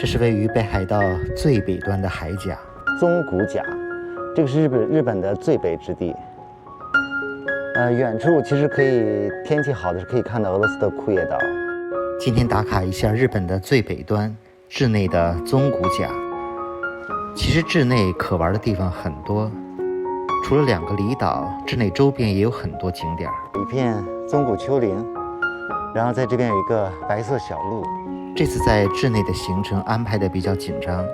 这是位于北海道最北端的海岬宗谷岬，这个是日本的最北之地。远处其实可以，天气好的是可以看到俄罗斯的库页岛。今天打卡一下日本的最北端志内的宗谷岬。其实志内可玩的地方很多，除了2个离岛，志内周边也有很多景点。一片宗谷丘陵，然后在这边有一个白色小路。这次在志内的行程安排的比较紧张，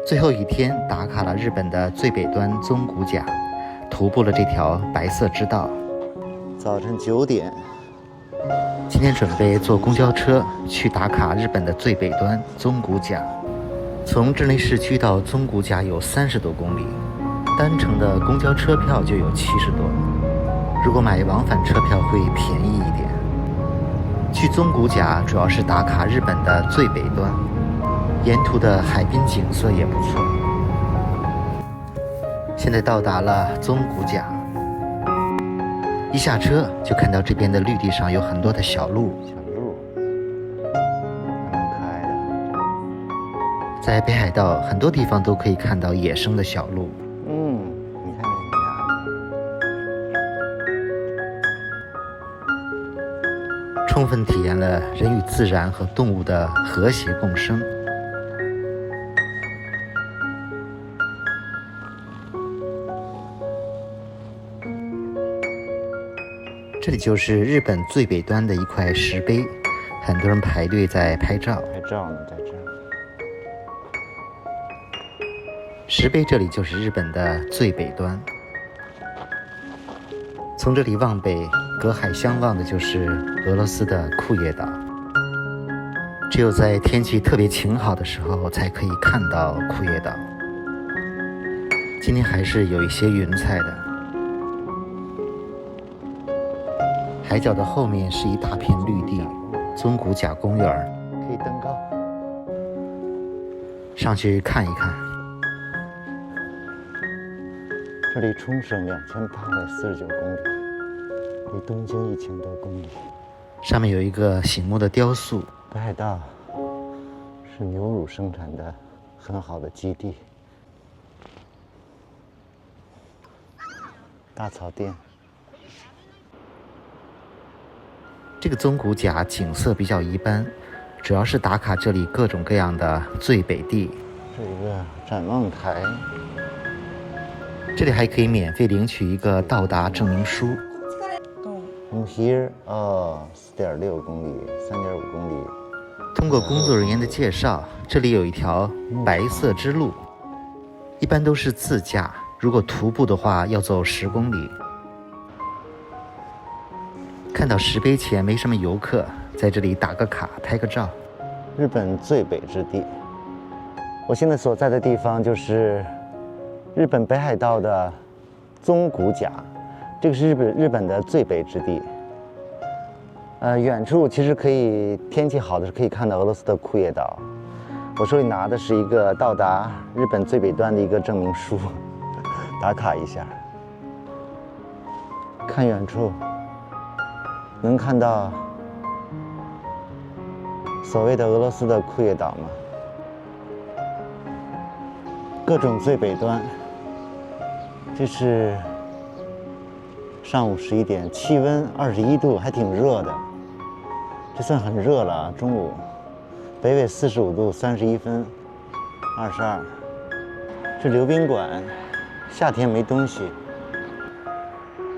最后一天打卡了日本的最北端宗谷岬，徒步了这条白色之道。早晨9点，今天准备坐公交车去打卡日本的最北端宗谷岬。从志内市区到宗谷岬有30多公里，单程的公交车票就有70多，如果买往返车票会便宜一点。去宗谷岬主要是打卡日本的最北端，沿途的海滨景色也不错。现在到达了宗谷岬，一下车就看到这边的绿地上有很多的小路，蛮可爱的。在北海道很多地方都可以看到野生的小路。你看那个充分体验了人与自然和动物的和谐共生。这里就是日本最北端的一块石碑，很多人排队在拍照。呢，在这儿。石碑这里就是日本的最北端。从这里望北，隔海相望的就是俄罗斯的库页岛。只有在天气特别晴好的时候才可以看到库页岛。今天还是有一些云彩的。海角的后面是一大片绿地，宗谷岬公园，可以登高，上去看一看。这离冲绳2849公里，离东京1000多公里。上面有一个醒目的雕塑。北海道是牛乳生产的很好的基地。大草甸。这个宗谷岬景色比较一般，主要是打卡这里各种各样的最北地。这一个展望台，这里还可以免费领取一个到达证明书。From here, 4.6公里，3.5公里。通过工作人员的介绍，这里有一条白色之路，一般都是自驾，如果徒步的话要走10公里。看到石碑前没什么游客，在这里打个卡拍个照。日本最北之地，我现在所在的地方就是日本北海道的宗谷岬，这个是日本的最北之地。远处其实可以，天气好的是可以看到俄罗斯的库页岛。我手里拿的是一个到达日本最北端的一个证明书，打卡一下。看远处，能看到所谓的俄罗斯的库页岛吗？各种最北端。这是上午11点，气温21度，还挺热的。这算很热了啊！中午，北纬45度31分22。这溜冰馆，夏天没东西。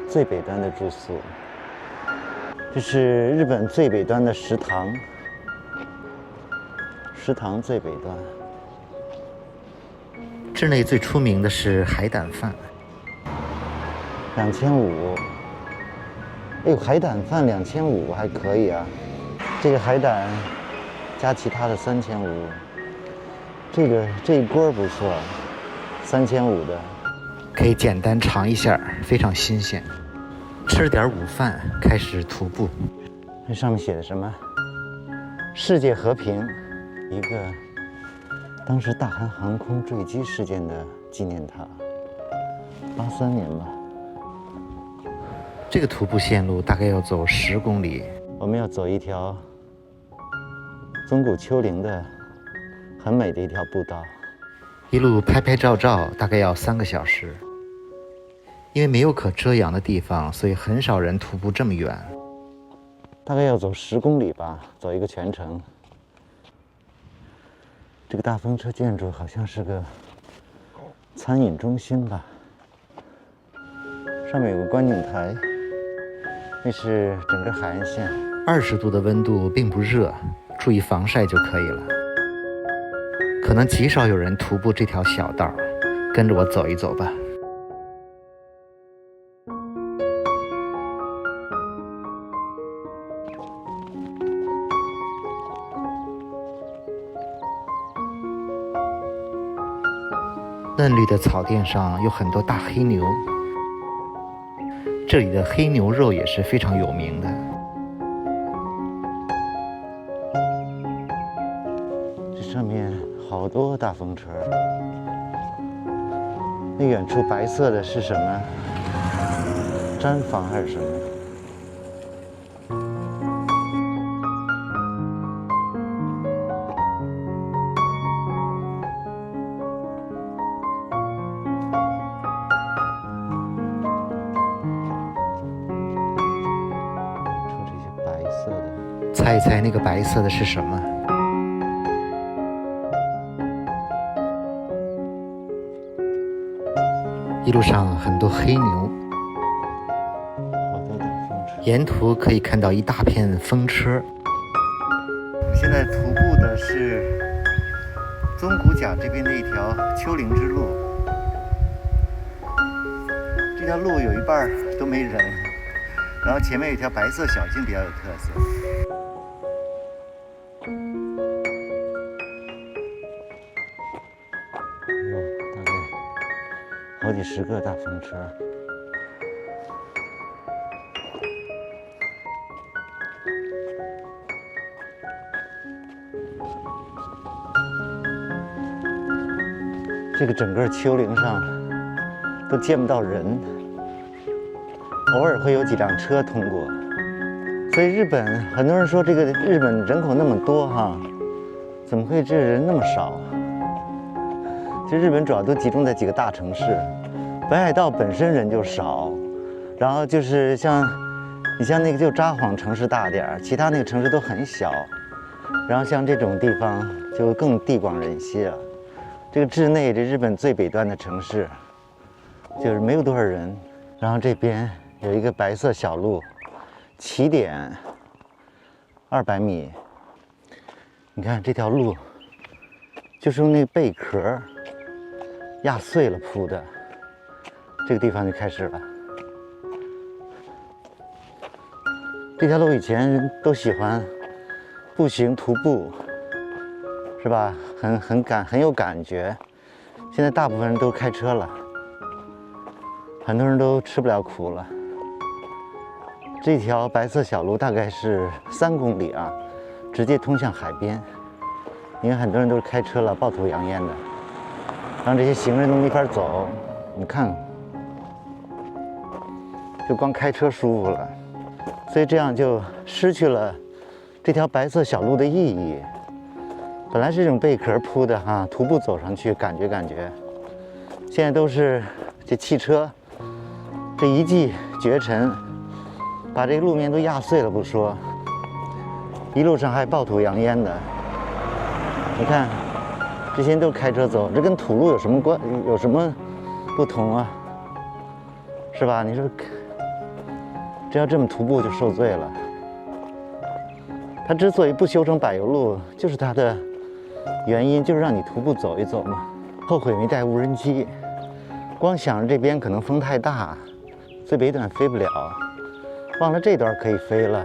最北端的住宿。这是日本最北端的食堂，食堂最北端。志内最出名的是海胆饭，2500。哎呦，海胆饭2500还可以啊。这个海胆加其他的3500，这一锅不错，3500的。可以简单尝一下，非常新鲜。吃了点午饭，开始徒步。这上面写的什么？世界和平，一个当时大韩航空坠机事件的纪念塔，83年吧。这个徒步线路大概要走10公里。我们要走一条宗谷丘陵的很美的一条步道。一路拍拍照照，大概要3个小时。因为没有可遮阳的地方，所以很少人徒步这么远。大概要走10公里吧，走一个全程。这个大风车建筑好像是个餐饮中心吧，上面有个观景台，那是整个海岸线。20度的温度并不热，注意防晒就可以了。可能极少有人徒步这条小道，跟着我走一走吧。嫩绿的草甸上有很多大黑牛，这里的黑牛肉也是非常有名的。这上面好多大风车，那远处白色的是什么？毡房还是什么？猜一猜那个白色的是什么？一路上很多黑牛，沿途可以看到一大片风车。现在徒步的是宗谷甲这边的一条丘陵之路，这条路有一半都没人，然后前面有一条白色小径比较有特色。大概好几10个大风车。这个整个丘陵上都见不到人，偶尔会有几辆车通过。所以日本很多人说，这个日本人口那么多哈，怎么会这人那么少？其实日本主要都集中在几个大城市，北海道本身人就少，然后就是你像那个就札幌城市大点儿，其他那个城市都很小，然后像这种地方就更地广人稀了。这个志内，这日本最北端的城市，就是没有多少人。然后这边有一个白色小路，起点200米。你看这条路，就是用那个贝壳压碎了铺的。这个地方就开始了。这条路以前人都喜欢步行徒步，是吧？很有感觉。现在大部分人都开车了，很多人都吃不了苦了。这条白色小路大概是3公里啊，直接通向海边。因为很多人都是开车了，暴土扬烟的，让这些行人都没法走。你看，就光开车舒服了，所以这样就失去了这条白色小路的意义。本来是这种贝壳铺的哈，徒步走上去感觉，现在都是这汽车，这一骑绝尘，把这个路面都压碎了不说，一路上还暴土扬烟的。你看，这些人都开车走，这跟土路有什么不同啊？是吧？你说，这要这么徒步就受罪了。它之所以不修成柏油路，就是它的原因就是让你徒步走一走嘛。后悔没带无人机，光想着这边可能风太大，最北端飞不了，忘了这段可以飞了。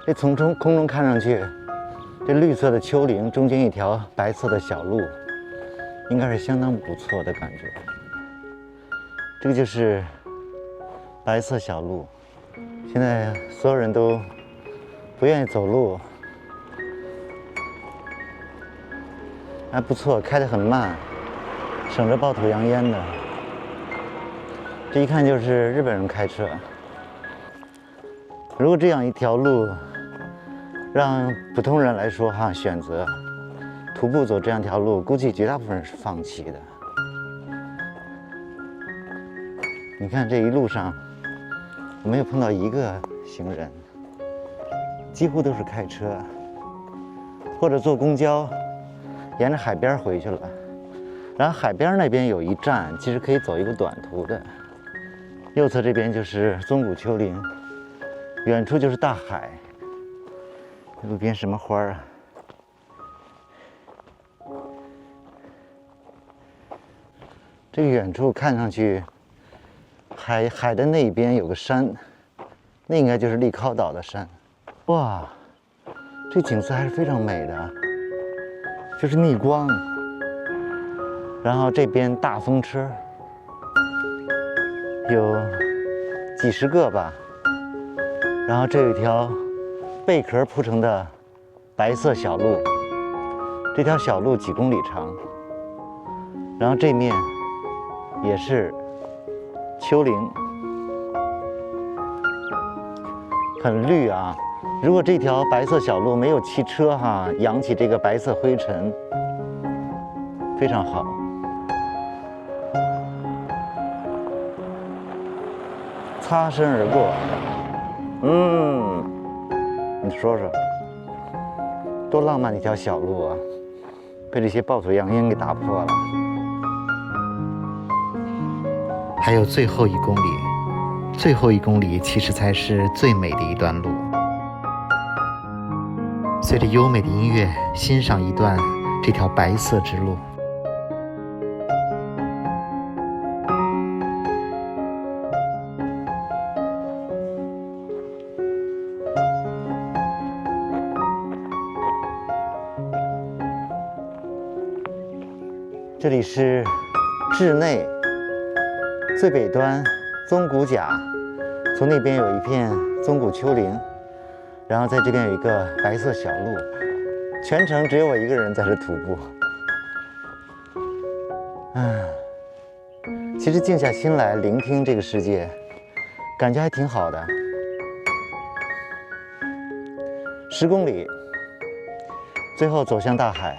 这从空中看上去，这绿色的丘陵中间一条白色的小路，应该是相当不错的感觉。这个就是白色小路，现在所有人都不愿意走路，还不错，开得很慢，省着暴土扬烟的。这一看就是日本人开车。如果这样一条路让普通人来说选择，徒步走这样一条路，估计绝大部分人是放弃的。你看这一路上，我没有碰到一个行人，几乎都是开车或者坐公交，沿着海边回去了。然后海边那边有一站，其实可以走一个短途的。右侧这边就是宗谷丘陵，远处就是大海。路边什么花啊？这个远处看上去，海的那一边有个山，那应该就是利考岛的山。哇，这景色还是非常美的，就是逆光。然后这边大风车有几十个吧，然后这有一条贝壳铺成的白色小路，这条小路几公里长，然后这面也是丘陵，很绿啊。如果这条白色小路没有汽车扬起这个白色灰尘，非常好。擦身而过，你说说，多浪漫的一条小路啊，被这些暴土洋烟给打破了。还有最后1公里，最后1公里其实才是最美的一段路。随着优美的音乐，欣赏一段这条白色之路。这里是志内最北端宗谷甲，从那边有一片宗谷丘陵，然后在这边有一个白色小路，全程只有我一个人在这徒步。其实静下心来聆听这个世界，感觉还挺好的。10公里，最后走向大海。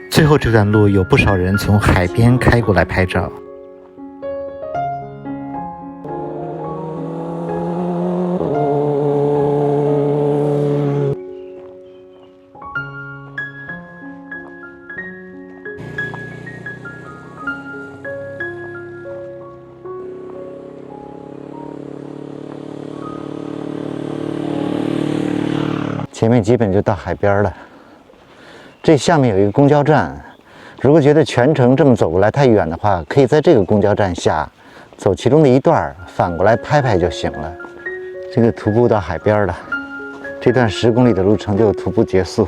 最后这段路有不少人从海边开过来拍照。前面基本就到海边了。这下面有一个公交站，如果觉得全程这么走过来太远的话，可以在这个公交站下走其中的一段，反过来拍拍就行了。这个徒步到海边了，这段10公里的路程就徒步结束。